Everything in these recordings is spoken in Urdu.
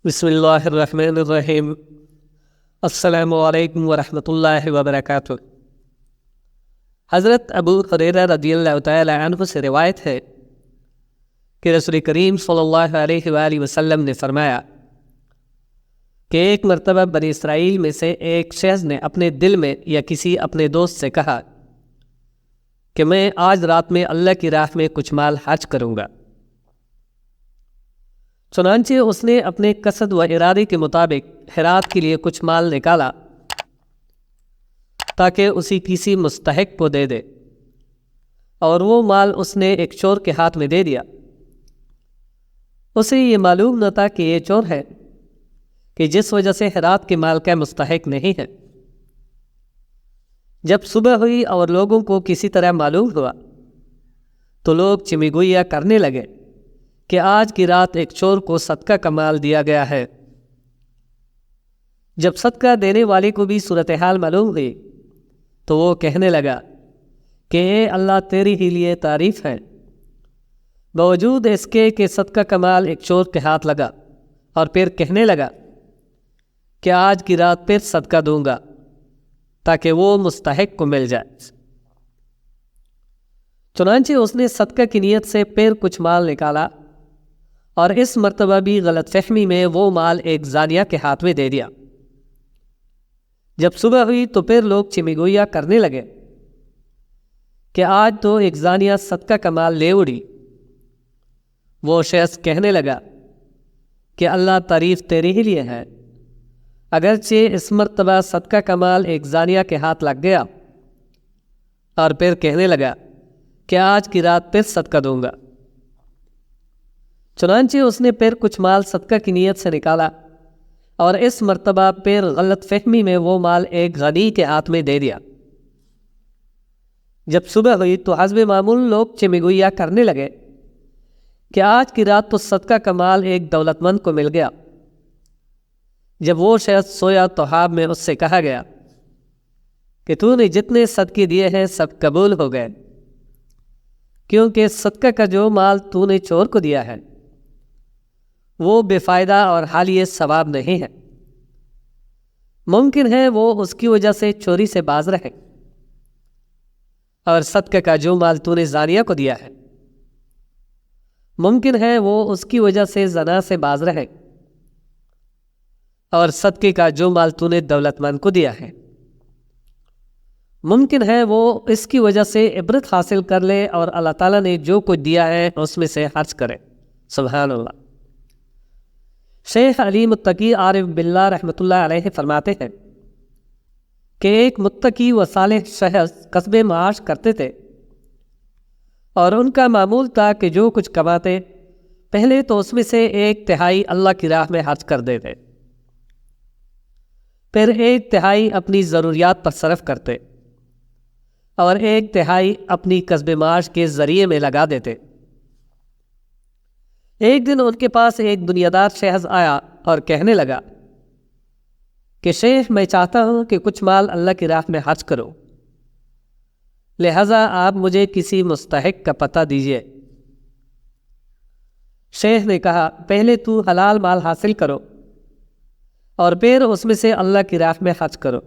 بسم اللہ الرحمن الرحیم۔ السلام علیکم ورحمۃ اللہ وبرکاتہ۔ حضرت ابو ہریرہ رضی اللہ تعالی عنہ سے روایت ہے کہ رسول کریم صلی اللہ علیہ وآلہ وسلم نے فرمایا کہ ایک مرتبہ بنی اسرائیل میں سے ایک شخص نے اپنے دل میں یا کسی اپنے دوست سے کہا کہ میں آج رات میں اللہ کی راہ میں کچھ مال حج کروں گا۔ چنانچہ اس نے اپنے قصد و ارادے کے مطابق خیرات کے لیے کچھ مال نکالا تاکہ اسی کسی مستحق کو دے دے، اور وہ مال اس نے ایک چور کے ہاتھ میں دے دیا۔ اسے یہ معلوم نہ تھا کہ یہ چور ہے، کہ جس وجہ سے خیرات کے مال کا مستحق نہیں ہے۔ جب صبح ہوئی اور لوگوں کو کسی طرح معلوم ہوا تو لوگ چمیگوئیاں کرنے لگے کہ آج کی رات ایک چور کو صدقہ کا مال دیا گیا ہے۔ جب صدقہ دینے والے کو بھی صورتحال معلوم ہوئی تو وہ کہنے لگا کہ اے اللہ، تیری ہی لیے تعریف ہے، باوجود اس کے کہ صدقہ کا مال ایک چور کے ہاتھ لگا، اور پھر کہنے لگا کہ آج کی رات پھر صدقہ دوں گا تاکہ وہ مستحق کو مل جائے۔ چنانچہ اس نے صدقہ کی نیت سے پھر کچھ مال نکالا، اور اس مرتبہ بھی غلط فہمی میں وہ مال ایک زانیہ کے ہاتھ میں دے دیا۔ جب صبح ہوئی تو پھر لوگ چمیگوئیاں کرنے لگے کہ آج تو ایک زانیہ صدقہ کا مال لے اڑی۔ وہ شخص کہنے لگا کہ اللہ، تعریف تیرے ہی لیے ہے، اگرچہ اس مرتبہ صدقہ کا مال ایک زانیہ کے ہاتھ لگ گیا، اور پھر کہنے لگا کہ آج کی رات پھر صدقہ دوں گا۔ چنانچہ اس نے پھر کچھ مال صدقہ کی نیت سے نکالا، اور اس مرتبہ پھر غلط فہمی میں وہ مال ایک غنی کے ہاتھ میں دے دیا۔ جب صبح ہوئی تو حسب معمول لوگ چمیگوئیاں کرنے لگے کہ آج کی رات تو صدقہ کا مال ایک دولت مند کو مل گیا۔ جب وہ شخص سویا تو خواب میں اس سے کہا گیا کہ تو نے جتنے صدقے دیے ہیں سب قبول ہو گئے، کیونکہ صدقہ کا جو مال تو نے چور کو دیا ہے وہ بے فائدہ اور حالیہ ثواب نہیں ہے، ممکن ہے وہ اس کی وجہ سے چوری سے باز رہے، اور صدقہ کا جو مال تو نے زانیہ کو دیا ہے ممکن ہے وہ اس کی وجہ سے زنا سے باز رہے، اور صدقے کا جو مال تو نے دولت مند کو دیا ہے ممکن ہے وہ اس کی وجہ سے عبرت حاصل کر لے اور اللہ تعالیٰ نے جو کچھ دیا ہے اس میں سے خرچ کرے۔ سبحان اللہ۔ شیخ علی متقی عارف باللہ رحمۃ اللہ علیہ فرماتے ہیں کہ ایک متقی و صالح شخص کسب معاش کرتے تھے، اور ان کا معمول تھا کہ جو کچھ کماتے پہلے تو اس میں سے 1/3 اللہ کی راہ میں خرچ کر دیتے، پھر 1/3 اپنی ضروریات پر صرف کرتے، اور 1/3 اپنی کسب معاش کے ذریعے میں لگا دیتے۔ ایک دن ان کے پاس ایک دنیا دار شخص آیا اور کہنے لگا کہ شیخ، میں چاہتا ہوں کہ کچھ مال اللہ کی راہ میں خرچ کرو، لہذا آپ مجھے کسی مستحق کا پتہ دیجیے۔ شیخ نے کہا، پہلے تو حلال مال حاصل کرو اور پھر اس میں سے اللہ کی راہ میں خرچ کرو،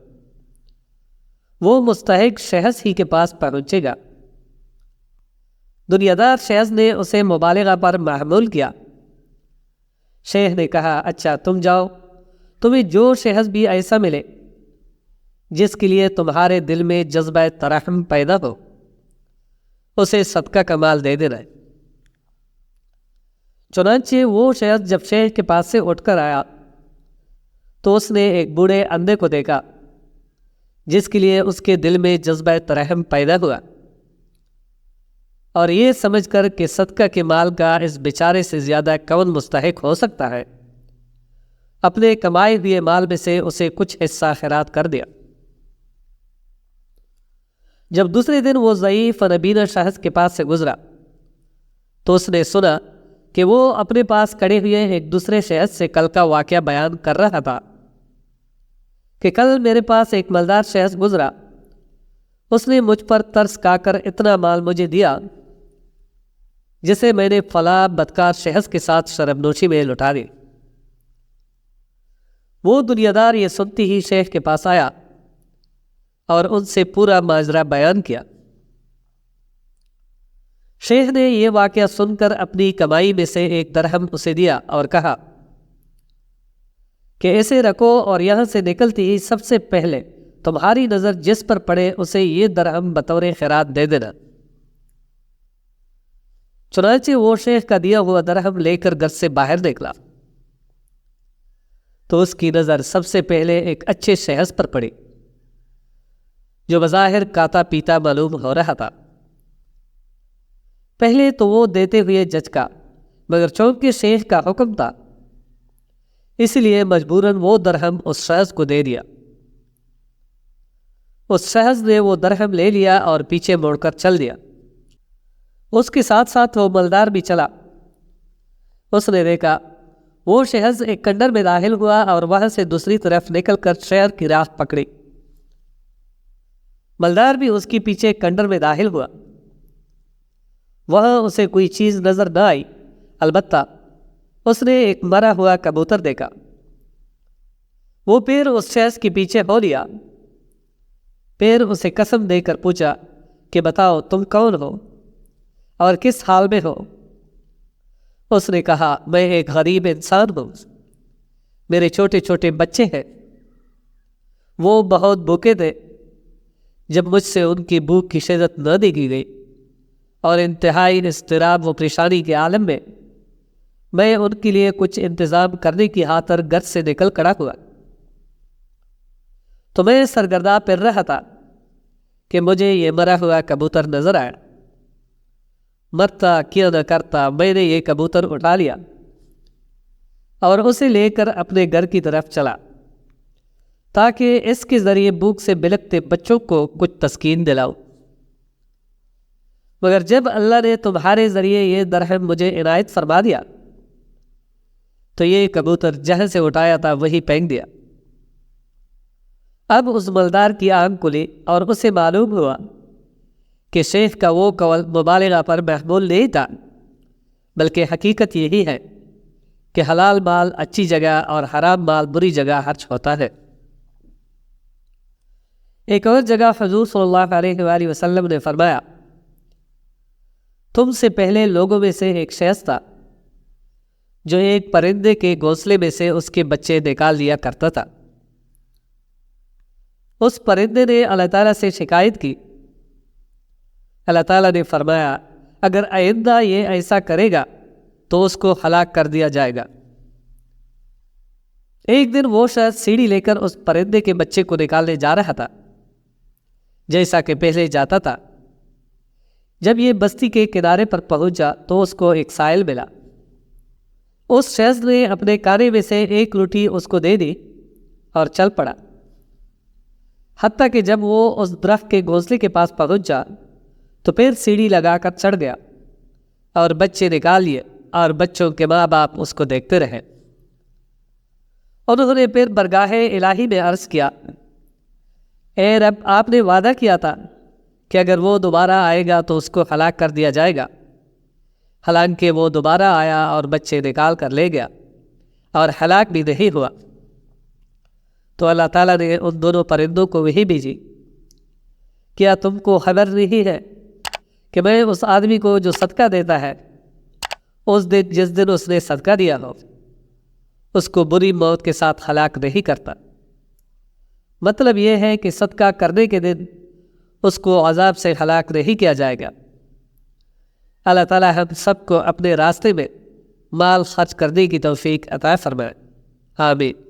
وہ مستحق شخص ہی کے پاس پہنچے گا۔ دنیا دار شخص نے اسے مبالغہ پر محمول کیا۔ شیخ نے کہا، اچھا تم جاؤ، تمہیں جو شخص بھی ایسا ملے جس کے لیے تمہارے دل میں جذبہ ترحم پیدا ہو، اسے صدقہ کا مال دے دینا۔ چنانچہ وہ شخص جب شیخ کے پاس سے اٹھ کر آیا تو اس نے ایک بوڑھے اندھے کو دیکھا جس کے لیے اس کے دل میں جذبہ ترحم پیدا ہوا، اور یہ سمجھ کر کہ صدقہ کے مال کا اس بیچارے سے زیادہ کون مستحق ہو سکتا ہے، اپنے کمائے ہوئے مال میں سے اسے کچھ حصہ خیرات کر دیا۔ جب دوسرے دن وہ ضعیف و نبینا شخص کے پاس سے گزرا تو اس نے سنا کہ وہ اپنے پاس کھڑے ہوئے ایک دوسرے شخص سے کل کا واقعہ بیان کر رہا تھا کہ کل میرے پاس ایک مالدار شخص گزرا، اس نے مجھ پر ترس کھا کر اتنا مال مجھے دیا جسے میں نے فلاں بدکار شخص کے ساتھ شراب نوشی میں لٹا دی۔ وہ دنیا دار یہ سنتی ہی شیخ کے پاس آیا اور ان سے پورا ماجرا بیان کیا۔ شیخ نے یہ واقعہ سن کر اپنی کمائی میں سے 1 درہم اسے دیا اور کہا کہ اسے رکھو اور یہاں سے نکلتی ہی سب سے پہلے تمہاری نظر جس پر پڑے اسے یہ درہم بطور خیرات دے دینا۔ چنانچہ وہ شیخ کا دیا ہوا درہم لے کر گھر سے باہر نکلا تو اس کی نظر سب سے پہلے ایک اچھے شخص پر پڑی جو بظاہر کاتا پیتا معلوم ہو رہا تھا۔ پہلے تو وہ دیتے ہوئے جچکا، مگر چونکہ شیخ کا حکم تھا اس لیے مجبوراً وہ درہم اس شخص کو دے دیا۔ اس شخص نے وہ درہم لے لیا اور پیچھے موڑ کر چل دیا۔ اس کے ساتھ ساتھ وہ مالدار بھی چلا۔ اس نے دیکھا وہ شخص ایک کنڈر میں داخل ہوا اور وہاں سے دوسری طرف نکل کر شہر کی راہ پکڑی۔ مالدار بھی اس کے پیچھے کنڈر میں داخل ہوا۔ وہاں اسے کوئی چیز نظر نہ آئی، البتہ اس نے ایک مرا ہوا کبوتر دیکھا۔ وہ پھر اس شخص کے پیچھے ہو لیا، پھر اسے قسم دے کر پوچھا کہ بتاؤ تم کون ہو اور کس حال میں ہو؟ اس نے کہا میں ایک غریب انسان ہوں، میرے چھوٹے چھوٹے بچے ہیں، وہ بہت بھوکے تھے۔ جب مجھ سے ان کی بھوک کی شدت نہ دیکھی گئی اور انتہائی اضطراب و پریشانی کے عالم میں ان کے لیے کچھ انتظام کرنے کی خاطر گھر سے نکل کھڑا ہوا تو میں سرگرداں پھر رہا تھا کہ مجھے یہ مرا ہوا کبوتر نظر آیا۔ مرتا کیا نہ کرتا میں نے یہ کبوتر اٹھا لیا اور اسے لے کر اپنے گھر کی طرف چلا تاکہ اس کے ذریعے بھوک سے بلکتے بچوں کو کچھ تسکین دلاؤں۔ مگر جب اللہ نے تمہارے ذریعے یہ درہم مجھے عنایت فرما دیا تو یہ کبوتر جہاں سے اٹھایا تھا وہی پھینک دیا۔ اب اس مالدار کی آنکھ کھلی اور اسے معلوم ہوا کہ شیخ کا وہ قول مبالغہ پر محمول نہیں تھا، بلکہ حقیقت یہی ہے کہ حلال مال اچھی جگہ اور حرام مال بری جگہ خرچ ہوتا ہے۔ ایک اور جگہ حضور صلی اللہ علیہ وآلہ وسلم نے فرمایا تم سے پہلے لوگوں میں سے ایک شخص تھا جو ایک پرندے کے گھونسلے میں سے اس کے بچے نکال لیا کرتا تھا۔ اس پرندے نے اللہ تعالیٰ سے شکایت کی۔ اللہ تعالیٰ نے فرمایا اگر آئندہ یہ ایسا کرے گا تو اس کو ہلاک کر دیا جائے گا۔ ایک دن وہ شخص سیڑھی لے کر اس پرندے کے بچے کو نکالنے جا رہا تھا جیسا کہ پہلے جاتا تھا۔ جب یہ بستی کے کنارے پر پہنچا تو اس کو ایک سائل ملا۔ اس شخص نے اپنے کانے میں سے ایک روٹی اس کو دے دی اور چل پڑا، حتیٰ کہ جب وہ اس درخت کے گھونسلے کے پاس پہنچا تو پھر سیڑھی لگا کر چڑھ گیا اور بچے نکال لیے اور بچوں کے ماں باپ اس کو دیکھتے رہے۔ انہوں نے پھر برگاہ الہی میں عرض کیا اے رب آپ نے وعدہ کیا تھا کہ اگر وہ دوبارہ آئے گا تو اس کو ہلاک کر دیا جائے گا، حالانکہ وہ دوبارہ آیا اور بچے نکال کر لے گیا اور ہلاک بھی نہیں ہوا۔ تو اللہ تعالیٰ نے ان دونوں پرندوں کو وہی بھیجی، کیا تم کو خبر نہیں ہے کہ میں اس آدمی کو جو صدقہ دیتا ہے اس دن جس دن اس نے صدقہ دیا ہو اس کو بری موت کے ساتھ ہلاک نہیں کرتا۔ مطلب یہ ہے کہ صدقہ کرنے کے دن اس کو عذاب سے ہلاک نہیں کیا جائے گا۔ اللہ تعالیٰ ہم سب کو اپنے راستے میں مال خرچ کرنے کی توفیق عطا فرمائے، آمین۔